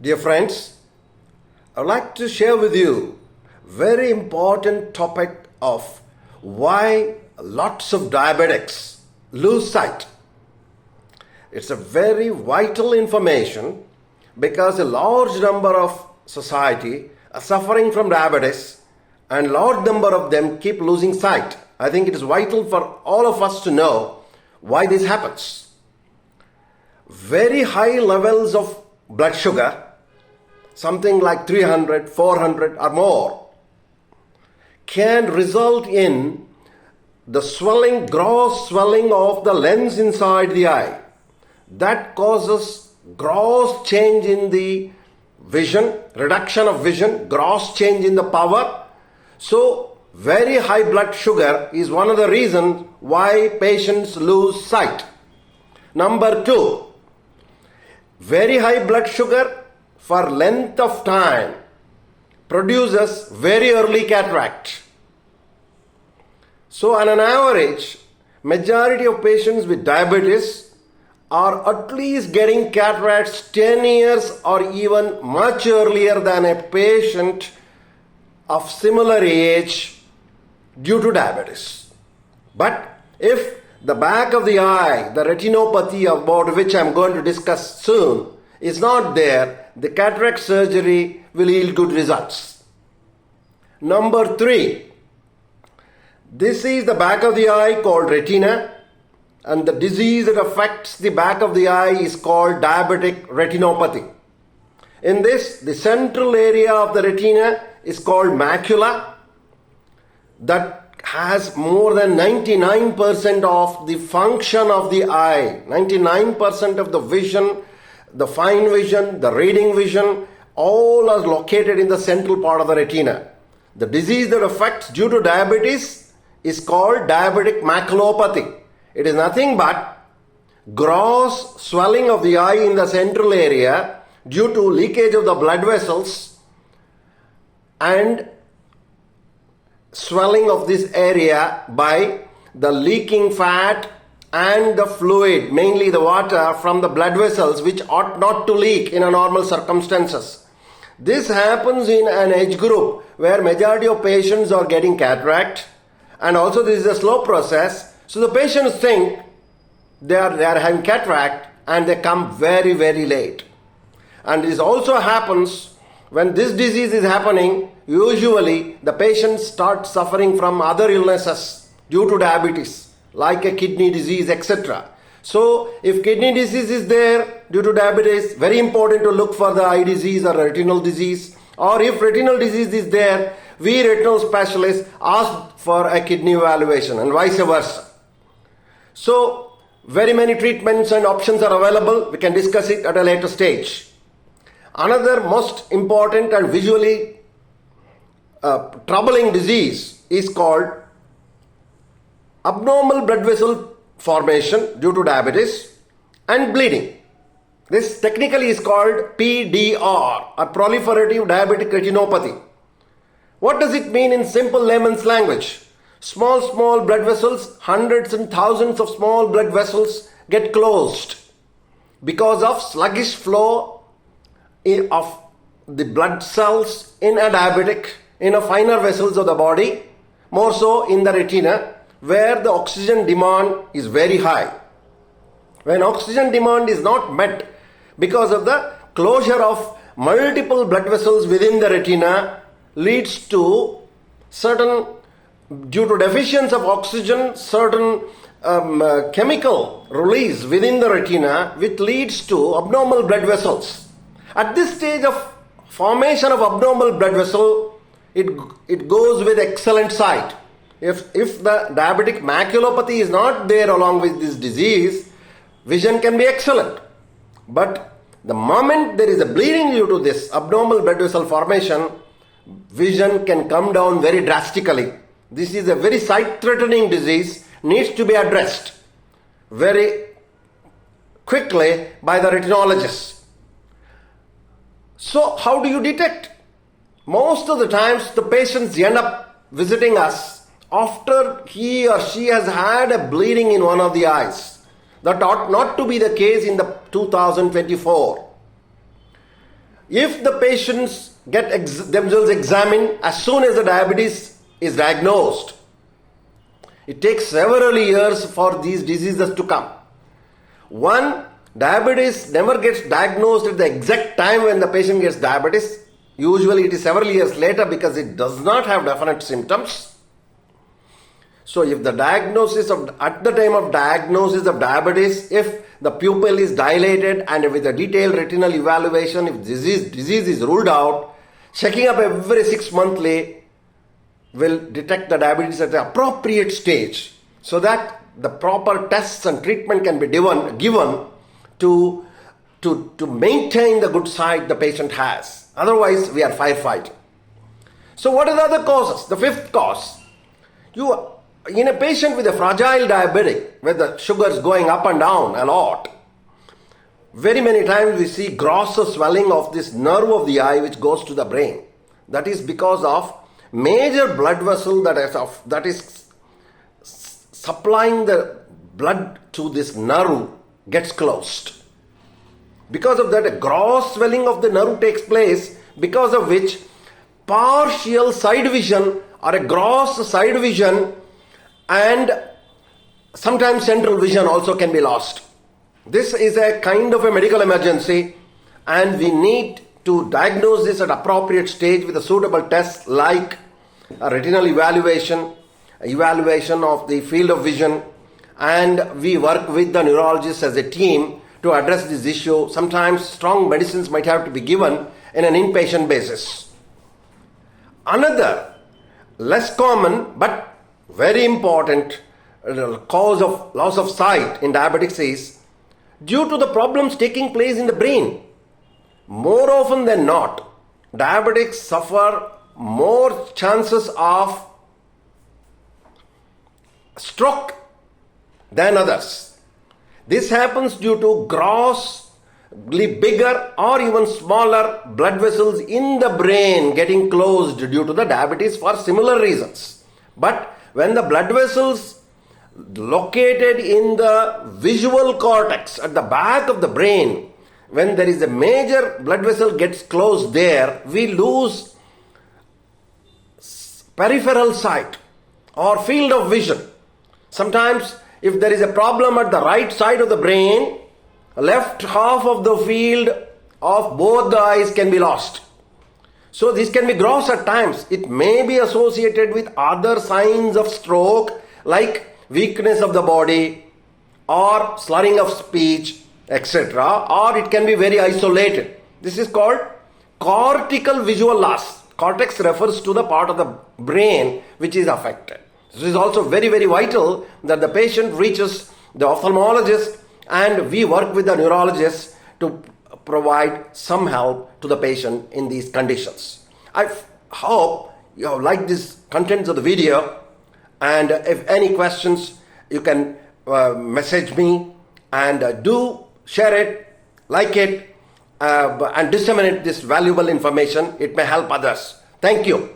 Dear friends, I would like to share with you very important topic of why lots of diabetics lose sight. It's a very vital information because a large number of society are suffering from diabetes and large number of them keep losing sight. I think it is vital for all of us to know why this happens. Very high levels of blood sugar, something like 300, 400 or more, can result in the swelling, gross swelling of the lens inside the eye. That causes gross change in the vision, reduction of vision, gross change in the power. So, very high blood sugar is one of the reasons why patients lose sight. Number two, very high blood sugar for length of time produces very early cataract. So on an average, majority of patients with diabetes are at least getting cataracts 10 years or even much earlier than a patient of similar age due to diabetes. But if the back of the eye, the retinopathy about which I am going to discuss soon, is not there, the cataract surgery will yield good results. Number three, this is the back of the eye called retina, and the disease that affects the back of the eye is called diabetic retinopathy. In this, the central area of the retina is called macula, that has more than 99% of the function of the eye, 99% of the vision, the fine vision, the reading vision, all are located in the central part of the retina. The disease that affects due to diabetes is called diabetic maculopathy. It is nothing but gross swelling of the eye in the central area due to leakage of the blood vessels and swelling of this area by the leaking fat and the fluid, mainly the water from the blood vessels, which ought not to leak in a normal circumstances. This happens in an age group where majority of patients are getting cataract, and also this is a slow process. So the patients think they are having cataract and they come very, very late. And this also happens when this disease is happening. Usually the patients start suffering from other illnesses due to diabetes, like a kidney disease, etc. So if kidney disease is there due to diabetes, very important to look for the eye disease or retinal disease. Or if retinal disease is there, we retinal specialists ask for a kidney evaluation and vice versa. So very many treatments and options are available. We can discuss it at a later stage. Another most important and visually troubling disease is called abnormal blood vessel formation due to diabetes and bleeding. This technically is called PDR, or proliferative diabetic retinopathy. What does it mean in simple layman's language? Small blood vessels, hundreds and thousands of small blood vessels get closed because of sluggish flow of the blood cells in a diabetic, in a finer vessels of the body, more so in the retina, where the oxygen demand is very high. When oxygen demand is not met because of the closure of multiple blood vessels within the retina, leads to certain, due to deficiency of oxygen, certain chemical release within the retina, which leads to abnormal blood vessels. At this stage of formation of abnormal blood vessel, it goes with excellent sight. If the diabetic maculopathy is not there along with this disease, vision can be excellent. But the moment there is a bleeding due to this abnormal blood vessel formation, vision can come down very drastically. This is a very sight-threatening disease, needs to be addressed very quickly by the retinologist. So how do you detect? Most of the times the patients end up visiting us after he or she has had a bleeding in one of the eyes. That ought not to be the case in the 2024. If the patients get themselves examined as soon as the diabetes is diagnosed, it takes several years for these diseases to come. One, diabetes never gets diagnosed at the exact time when the patient gets diabetes. Usually it is several years later because it does not have definite symptoms. So if the diagnosis at the time of diagnosis of diabetes, if the pupil is dilated and with a detailed retinal evaluation, if disease is ruled out, checking up every 6 monthly will detect the diabetes at the appropriate stage so that the proper tests and treatment can be given to maintain the good sight the patient has. Otherwise, we are firefighting. So what are the other causes? The fifth cause. In a patient with a fragile diabetic, where the sugar is going up and down a lot, very many times we see gross swelling of this nerve of the eye which goes to the brain. That is because of major blood vessel that is supplying the blood to this nerve gets closed. Because of that, a gross swelling of the nerve takes place, because of which partial side vision or a gross side vision and sometimes central vision also can be lost. This is a kind of a medical emergency, and we need to diagnose this at appropriate stage with a suitable test like a retinal evaluation of the field of vision, and we work with the neurologists as a team to address this issue. Sometimes strong medicines might have to be given in an inpatient basis. Another less common but very important cause of loss of sight in diabetics is due to the problems taking place in the brain. More often than not, diabetics suffer more chances of stroke than others. This happens due to grossly bigger or even smaller blood vessels in the brain getting closed due to the diabetes for similar reasons. But when the blood vessels located in the visual cortex at the back of the brain, when there is a major blood vessel gets closed there, we lose peripheral sight or field of vision. Sometimes if there is a problem at the right side of the brain, left half of the field of both the eyes can be lost. So this can be gross at times. It may be associated with other signs of stroke like weakness of the body or slurring of speech, etc. Or it can be very isolated. This is called cortical visual loss. Cortex refers to the part of the brain which is affected. This is also very, very vital that the patient reaches the ophthalmologist and we work with the neurologist to provide some help to the patient in these conditions. I hope you have liked this contents of the video, and if any questions you can message me, and do share it, like it, and disseminate this valuable information. It may help others. Thank you.